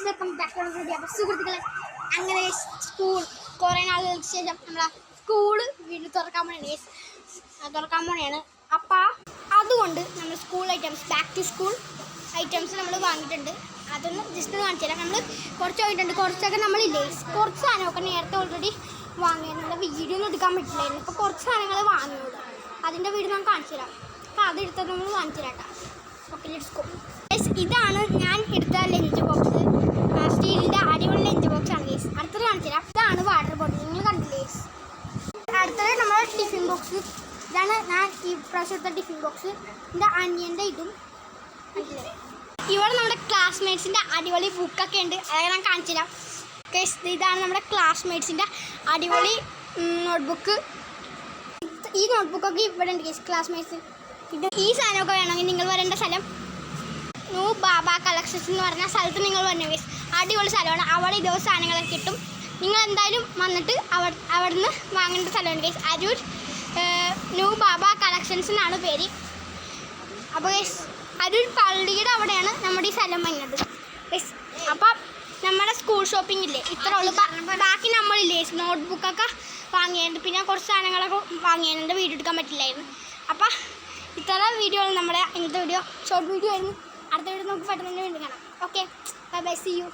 Welcome back to video. അപ്പോൾ സുഹൃത്തുക്കളെ, അങ്ങനെ സ്കൂൾ കുറേ നാളുകൾക്ക് ശേഷം നമ്മളെ സ്കൂള് വീണ്ടും തുറക്കാൻ പോണെയാണ്. അപ്പം അതുകൊണ്ട് നമ്മൾ school items, back to school items നമ്മൾ വാങ്ങിയിട്ടുണ്ട്. അതൊന്ന് ജസ്റ്റ് കാണിച്ചു തരാം. നമ്മൾ കുറച്ച് വാങ്ങിയിട്ടുണ്ട്. കുറച്ചൊക്കെ നമ്മളില്ലേ, കുറച്ച് സാധനമൊക്കെ നേരത്തെ ഓൾറെഡി വാങ്ങിയിരുന്നു. വീഡിയോ ഒന്നും എടുക്കാൻ പറ്റില്ലായിരുന്നു. ഇപ്പോൾ കുറച്ച് സാധനങ്ങൾ വാങ്ങിയുള്ളൂ. അതിൻ്റെ വീഡിയോ ഞാൻ കാണിച്ചു തരാം. അപ്പോൾ അതെടുത്തത് നമ്മൾ കാണിച്ചു തരാം കേട്ടോ. Okay, let's go. ഇതാണ് ഞാൻ എടുത്ത ലഞ്ച് ബോക്സ്. സ്റ്റീലിൻ്റെ അടിപൊളി ലഞ്ച് ബോക്സ് ആണ് ഗൈസ്. അടുത്തത് കാണിച്ചു തരാം. ഇതാണ് വാട്ടർ ബോട്ടിൽ, നിങ്ങൾ കണ്ടില്ലേ ഗൈസ്. അടുത്തത് നമ്മുടെ ടിഫിൻ ബോക്സ്. ഇതാണ് ഞാൻ ഈ പ്രാവശ്യം എടുത്ത ടിഫിൻ ബോക്സ്. എൻ്റെ അനിയൻ്റെ ഇതും കണ്ടില്ലേ. ഇവിടെ നമ്മുടെ ക്ലാസ്മേറ്റ്സിൻ്റെ അടിപൊളി ബുക്കൊക്കെ ഉണ്ട്. അതൊക്കെ ഞാൻ കാണിച്ചു തരാം ഗൈസ്. ഇതാണ് നമ്മുടെ ക്ലാസ്മേറ്റ്സിൻ്റെ അടിപൊളി നോട്ട്ബുക്ക്. ഈ നോട്ട്ബുക്കൊക്കെ ഇവിടെ ഉണ്ട് ഗൈസ്. ക്ലാസ്മേറ്റ്സ് ഇത് ഈ സാധനമൊക്കെ വേണമെങ്കിൽ നിങ്ങൾ വരേണ്ട സ്ഥലം ന്യൂ ബാബ കളക്ഷൻസ് എന്ന് പറഞ്ഞ സ്ഥലത്ത് നിങ്ങൾ വരണം ഗൈസ്. അടിപൊളി സ്ഥലമാണ്. അവിടെ ഇതേ സാധനങ്ങളൊക്കെ കിട്ടും. നിങ്ങൾ എന്തായാലും വന്നിട്ട് അവിടുന്ന് വാങ്ങേണ്ട സ്ഥലമാണ് ഗൈസ്. അരൂർ ന്യൂ ബാബ കളക്ഷൻസ് എന്നാണ് പേര്. അപ്പോൾ ഗൈസ് അരൂർ പള്ളിയുടെ അവിടെയാണ് നമ്മുടെ ഈ സ്ഥലം വന്നത് ഗൈസ്. അപ്പം നമ്മുടെ സ്കൂൾ ഷോപ്പിംഗ് ഇല്ലേ, ഇത്ര ഉള്ളു. ബാക്കി നമ്മളില്ലേ നോട്ട്ബുക്കൊക്കെ വാങ്ങിയായിരുന്നു. പിന്നെ കുറച്ച് സാധനങ്ങളൊക്കെ വാങ്ങിയായിരുന്നു. വീഡിയോ എടുക്കാൻ പറ്റില്ലായിരുന്നു. അപ്പം ഇത്ര വീഡിയോ നമ്മുടെ ഇന്നത്തെ വീഡിയോ ഷോർട്ട് വീഡിയോ ആയിരുന്നു. അടുത്ത വീഡിയോ നമുക്ക് പെട്ടെന്ന് തന്നെ വീണ്ടും കാണാം. Okay, bye bye, see U.